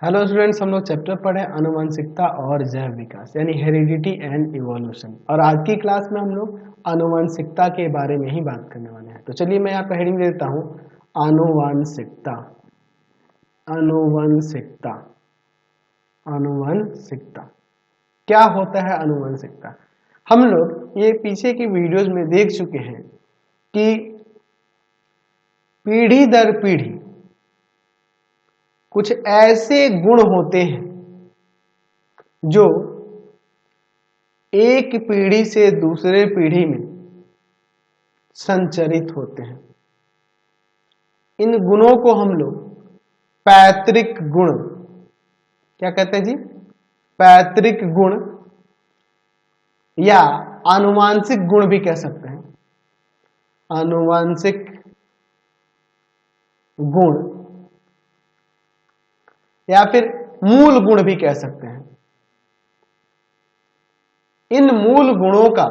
Hello students, हम लोग chapter पढ़े आनुवंशिकता और जैव विकास यानी हेरिडिटी एंड इवोल्यूशन। और आज की क्लास में हम लोग आनुवंशिकता के बारे में ही बात करने वाले हैं। तो चलिए मैं यहाँ पे हेडिंग दे देता हूँ, आनुवंशिकता। आनुवंशिकता आनुवंशिकता क्या होता है? आनुवंशिकता हम लोग ये पीछे की वीडियोज में देख चुके हैं कि पीढ़ी दर पीढ़ी कुछ ऐसे गुण होते हैं जो एक पीढ़ी से दूसरे पीढ़ी में संचरित होते हैं। इन गुणों को हम लोग पैतृक गुण क्या कहते हैं जी? पैतृक गुण या आनुवांशिक गुण भी कह सकते हैं। आनुवांशिक गुण या फिर मूल गुण भी कह सकते हैं। इन मूल गुणों का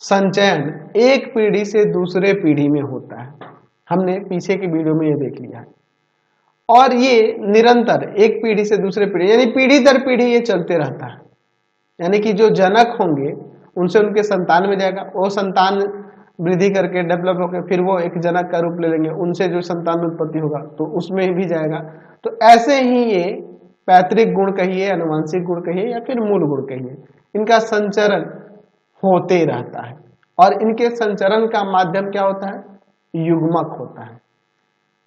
संचयन एक पीढ़ी से दूसरे पीढ़ी में होता है। हमने पीछे की वीडियो में ये देख लिया है। और ये निरंतर एक पीढ़ी से दूसरे पीढ़ी यानी पीढ़ी दर पीढ़ी ये चलते रहता है। यानी कि जो जनक होंगे उनसे उनके संतान में जाएगा, वो संतान वृद्धि करके डेवलप होकर फिर वो एक जनक का रूप ले लेंगे, उनसे जो संतान उत्पत्ति होगा तो उसमें भी जाएगा। तो ऐसे ही ये पैतृक गुण कहिए, आनुवंशिक गुण कहिए या फिर मूल गुण कहिए, इनका संचरण होते रहता है। और इनके संचरण का माध्यम क्या होता है? युग्मक होता है।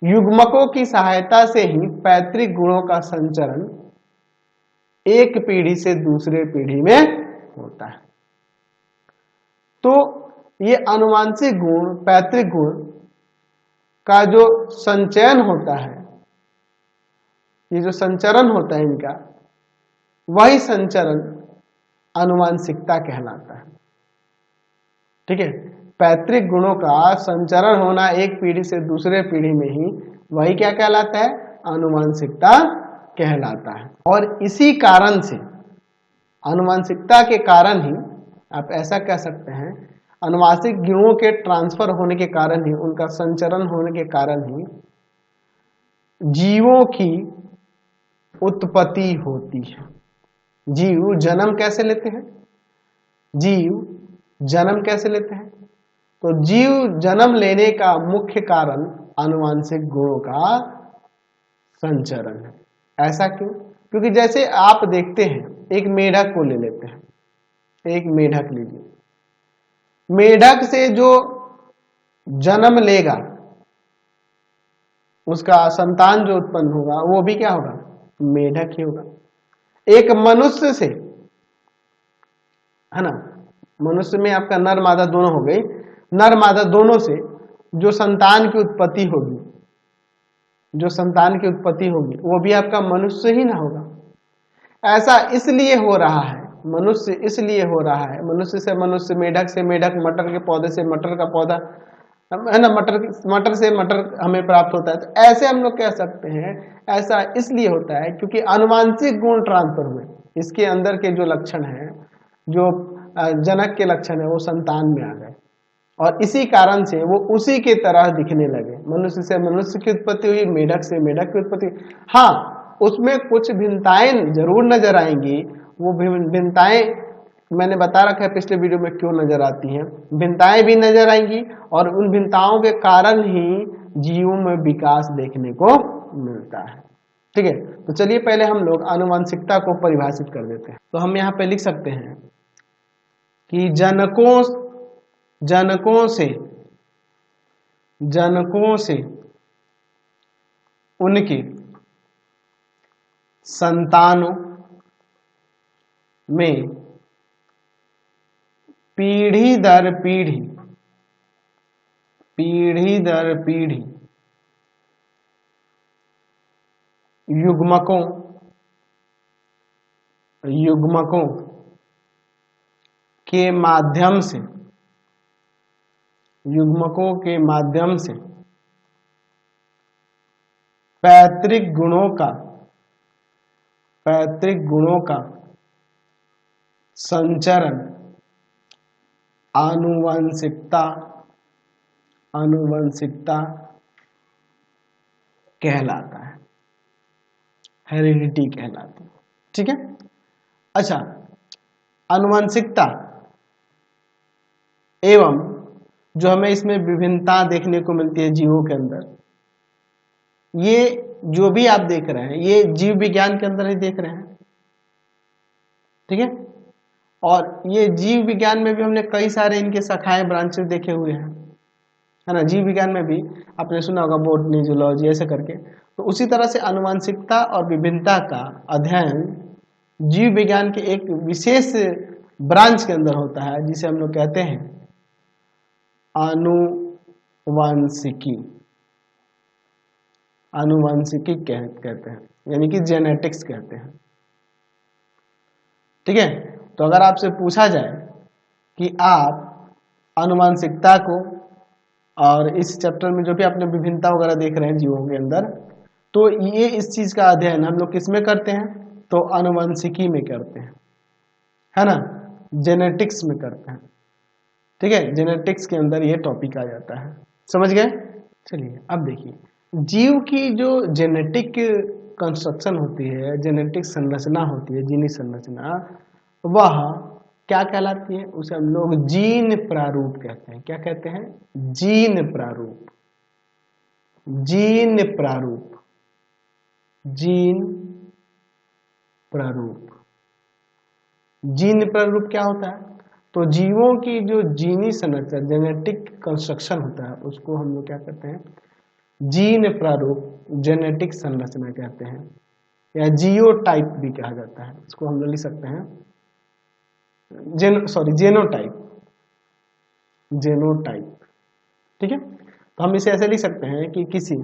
युग्मकों की सहायता से ही पैतृक गुणों का संचरण एक पीढ़ी से दूसरे पीढ़ी में होता है। तो ये आनुवंशिक गुण, पैतृक गुण का जो संचयन होता है, ये जो संचरण होता है इनका, वही संचरण आनुवंशिकता कहलाता है। ठीक है, पैतृक गुणों का संचरण होना एक पीढ़ी से दूसरे पीढ़ी में ही, वही क्या कहलाता है? आनुवंशिकता कहलाता है। और इसी कारण से, आनुवंशिकता के कारण ही आप ऐसा कह सकते हैं, आनुवंशिक गुणों के ट्रांसफर होने के कारण ही, उनका संचरण होने के कारण ही जीवों की उत्पत्ति होती है। जीव जन्म कैसे लेते हैं? जीव जन्म कैसे लेते हैं? तो जीव जन्म लेने का मुख्य कारण आनुवंशिक गुणों का संचरण है। ऐसा क्यों? क्योंकि जैसे आप देखते हैं, एक मेढक को ले लेते हैं। एक मेढक लीजिए, मेढक से जो जन्म लेगा, उसका संतान जो उत्पन्न होगा वो भी क्या होगा? मेढक ही होगा। एक मनुष्य से, है ना, मनुष्य में आपका नर मादा दोनों हो गई, नर मादा दोनों से जो संतान की उत्पत्ति होगी, जो संतान की उत्पत्ति होगी वो भी आपका मनुष्य ही ना होगा। ऐसा इसलिए हो रहा है, मनुष्य इसलिए हो रहा है, मनुष्य से मनुष्य, मेढक से मेढक, मटर के पौधे से मटर का पौधा, है ना, मटर से मटर हमें प्राप्त होता है। तो ऐसे हम लोग कह सकते हैं, ऐसा इसलिए होता है क्योंकि आनुवंशिक गुण ट्रांसफर हुए। इसके अंदर के जो लक्षण है, जो जनक के लक्षण है, वो संतान में आ गए और इसी कारण से वो उसी के तरह दिखने लगे। मनुष्य से मनुष्य की उत्पत्ति हुई, मेढक से मेढक की उत्पत्ति। हाँ, उसमें कुछ भिन्नताएं जरूर नजर आएंगी। वो भिन्नताएं मैंने बता रखा है पिछले वीडियो में क्यों नजर आती हैं। भिन्नताएं भी नजर आएंगी और उन भिन्नताओं के कारण ही जीवों में विकास देखने को मिलता है। ठीक है, तो चलिए पहले हम लोग आनुवंशिकता को परिभाषित कर देते हैं। तो हम यहाँ पे लिख सकते हैं कि जनकों से उनके संतानों में पीढ़ी दर पीढ़ी युग्मकों के माध्यम से पैतृक गुणों का संचरण आनुवंशिकता कहलाता है। हेरिडिटी कहलाती है। ठीक है। अच्छा, आनुवंशिकता एवं जो हमें इसमें विभिन्नता देखने को मिलती है जीवों के अंदर, ये जो भी आप देख रहे हैं ये जीव विज्ञान के अंदर ही देख रहे हैं। ठीक है। और ये जीव विज्ञान में भी हमने कई सारे इनके शाखाएं ब्रांचेस देखे हुए हैं, है ना। जीव विज्ञान में भी आपने सुना होगा बॉटनी, जूलॉजी ऐसे करके। तो उसी तरह से आनुवंशिकता और विभिन्नता का अध्ययन जीव विज्ञान के एक विशेष ब्रांच के अंदर होता है, जिसे हम लोग कहते हैं आनुवंशिकी। आनुवंशिकी कहते हैं, यानी कि जेनेटिक्स कहते हैं। ठीक है। तो अगर आपसे पूछा जाए कि आप आनुवंशिकता को और इस चैप्टर में जो भी आपने विभिन्नता वगैरह देख रहे हैं जीवों के अंदर, तो ये इस चीज का अध्ययन हम लोग किसमें करते हैं, तो आनुवंशिकी में करते हैं, है ना, जेनेटिक्स में करते हैं। ठीक है। जेनेटिक्स के अंदर ये टॉपिक आ जाता है, समझ गए। चलिए अब देखिए, जीव की जो जेनेटिक कंस्ट्रक्शन होती है, जेनेटिक संरचना होती है, जीनी संरचना, वह क्या कहलाती है, उसे हम लोग जीन प्रारूप कहते हैं। क्या कहते हैं, जीन प्रारूप। जीन प्रारूप, जीन प्रारूप। जीन प्रारूप क्या होता है, तो जीवों की जो जीनी संरचना, जेनेटिक कंस्ट्रक्शन होता है, उसको हम लोग क्या कहते हैं, जीन प्रारूप, जेनेटिक संरचना कहते हैं, या जियोटाइप भी कहा जाता है। इसको हम लोग लिख सकते हैं जेनोटाइप। जेनोटाइप। ठीक है। तो हम इसे ऐसे लिख सकते हैं कि किसी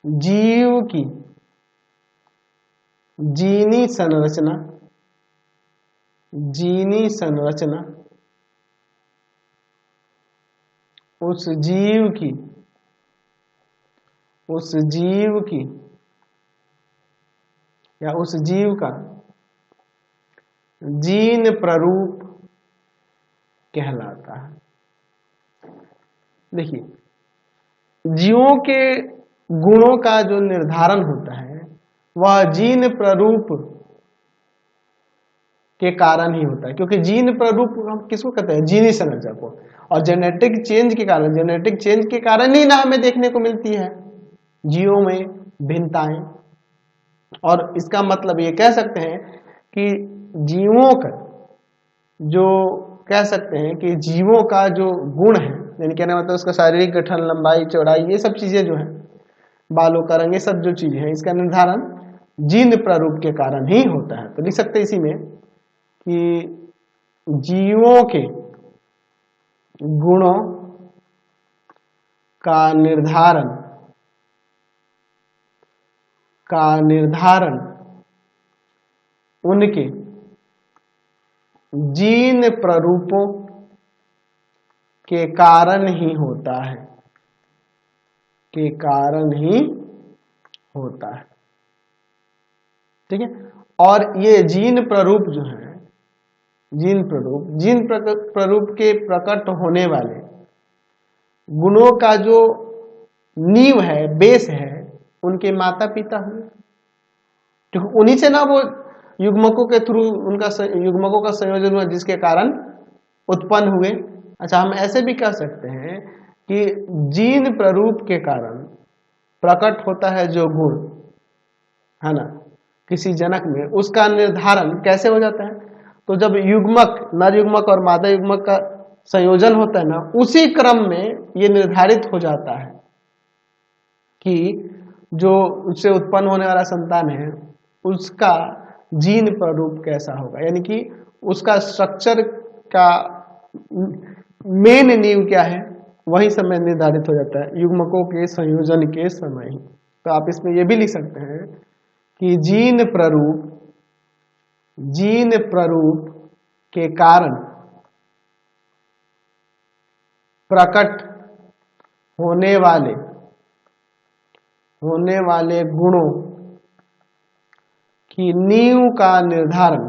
जीव की जीनी संरचना, जीनी संरचना उस जीव की या उस जीव का जीन प्रारूप कहलाता है। देखिए, जीवों के गुणों का जो निर्धारण होता है वह जीन प्रारूप के कारण ही होता है, क्योंकि जीन प्रारूप हम किसको कहते हैं, जीनी संरचना को। और जेनेटिक चेंज के कारण, जेनेटिक चेंज के कारण ही ना हमें देखने को मिलती है जीवों में भिन्नताएं। और इसका मतलब ये कह सकते हैं कि जीवों का जो कह सकते हैं कि जीवों का जो गुण है, यानी कहने मतलब उसका शारीरिक गठन, लंबाई, चौड़ाई, ये सब चीजें जो है, बालों का रंग, ये सब जो चीजें हैं, इसका निर्धारण जीन प्रारूप के कारण ही होता है। तो लिख सकते हैं इसी में कि जीवों के गुणों का निर्धारण उनके जीन प्रारूपों के कारण ही होता है, के कारण ही होता है। ठीक है। और ये जीन प्रारूप जो है, जीन प्रारूप के प्रकट होने वाले गुणों का जो नींव है, बेस है, उनके माता पिता हुए। तो उन्हीं से ना वो युग्मकों के थ्रू उनका युग्मकों का संयोजन हुआ, जिसके कारण उत्पन्न हुए। अच्छा, हम ऐसे भी कह सकते हैं कि जीन प्रारूप के कारण प्रकट होता है जो गुण, है ना, किसी जनक में, उसका निर्धारण कैसे हो जाता है, तो जब युग्मक, नर युग्मक और मादा युग्मक का संयोजन होता है ना, उसी क्रम में ये निर्धारित हो जाता है कि जो उससे उत्पन्न होने वाला संतान है उसका जीन प्रारूप कैसा होगा, यानी कि उसका स्ट्रक्चर का मेन नींव क्या है, वही समय निर्धारित हो जाता है युग्मकों के संयोजन के समय ही। तो आप इसमें यह भी लिख सकते हैं कि जीन प्रारूप के कारण प्रकट होने वाले गुणों की नींव का निर्धारण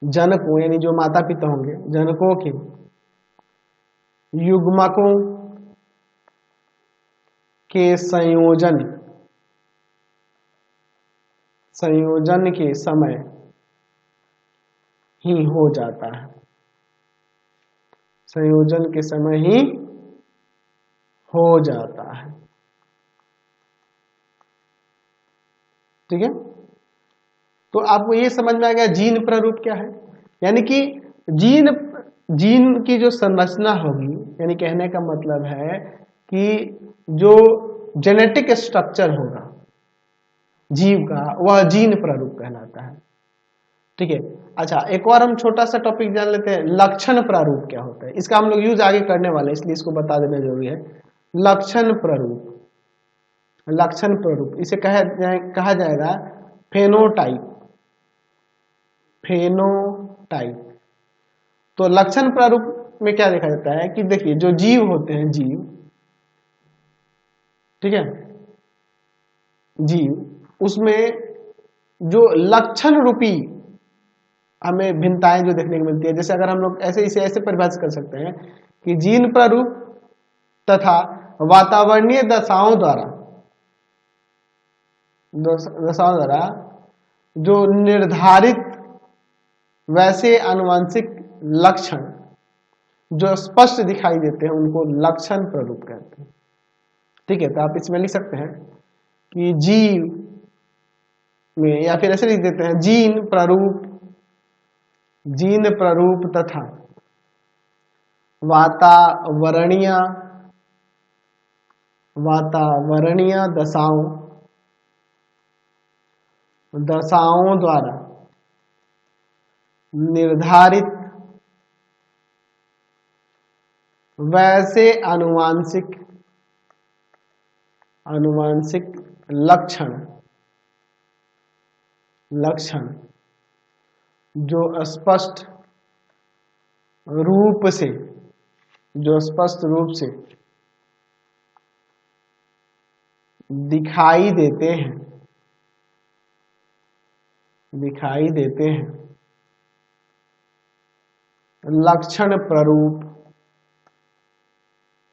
जनकों, यानी जो माता पिता होंगे, जनकों के युग्मकों के संयोजन के समय ही हो जाता है, संयोजन के समय ही हो जाता है। ठीक है, तो आपको ये समझ में आ गया जीन प्रारूप क्या है। यानी कि जीन की जो संरचना होगी, यानी कहने का मतलब है कि जो जेनेटिक स्ट्रक्चर होगा जीव का, वह जीन प्रारूप कहलाता है। ठीक है, अच्छा एक और हम छोटा सा टॉपिक जान लेते हैं, लक्षण प्रारूप क्या होता है। इसका हम लोग यूज आगे करने वाले हैं, इसलिए इसको बता देना जरूरी है। लक्षण प्रारूप, लक्षण प्रारूप इसे कहा जाएगा फेनोटाइप, फेनोटाइप। तो लक्षण प्रारूप में क्या देखा जाता है कि देखिए जो जीव होते हैं, जीव, ठीक है, जीव, उसमें जो लक्षण रूपी हमें भिन्नताएं जो देखने को मिलती है, जैसे अगर हम लोग इसे ऐसे परिभाषित कर सकते हैं कि जीन प्रारूप तथा वातावरणीय दशाओं द्वारा जो निर्धारित वैसे आनुवंशिक लक्षण जो स्पष्ट दिखाई देते हैं उनको लक्षण प्रारूप कहते हैं। ठीक है, तो आप इसमें लिख सकते हैं कि जीव में, या फिर ऐसे लिख देते हैं जीन प्रारूप तथा वातावरणीय दशाओं द्वारा निर्धारित वैसे आनुवंशिक लक्षण जो स्पष्ट रूप से दिखाई देते हैं लक्षण प्रारूप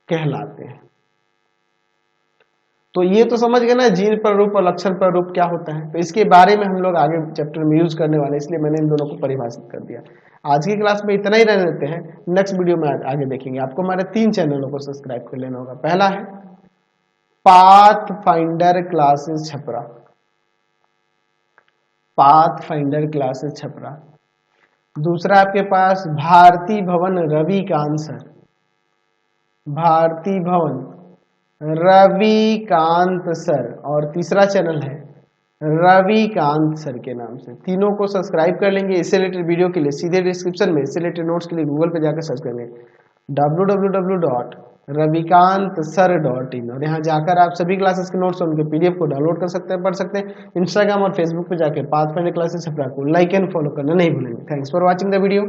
कहलाते हैं। तो ये तो समझ गए ना जीन प्रारूप और लक्षण प्रारूप क्या होता है। तो इसके बारे में हम लोग आगे चैप्टर में यूज करने वाले हैं, इसलिए मैंने इन दोनों को परिभाषित कर दिया। आज की क्लास में इतना ही रहने देते हैं, नेक्स्ट वीडियो में आगे देखेंगे। आपको हमारे 3 चैनलों को सब्सक्राइब कर लेना होगा। पहला है path finder classes Chhapra, path finder classes Chhapra. दूसरा आपके पास भारती भवन रविकांत सर, भारती भवन रविकांत सर, और तीसरा चैनल है रविकांत सर के नाम से। तीनों को सब्सक्राइब कर लेंगे। इससे रिलेटेड वीडियो के लिए सीधे डिस्क्रिप्शन में इससे रिलेटेड नोट्स के लिए गूगल पे जाकर सर्च करेंगे www.ravikanstsir.in, और यहाँ जाकर आप सभी क्लासेस के नोट्स और उनके पीडीएफ को डाउनलोड कर सकते हैं, पढ़ सकते हैं। इंस्टाग्राम और फेसबुक पे जाकर पाथफाइंडर क्लासेस छपरा को लाइक एंड फॉलो करना नहीं भूलेंगे। Thanks for watching the video.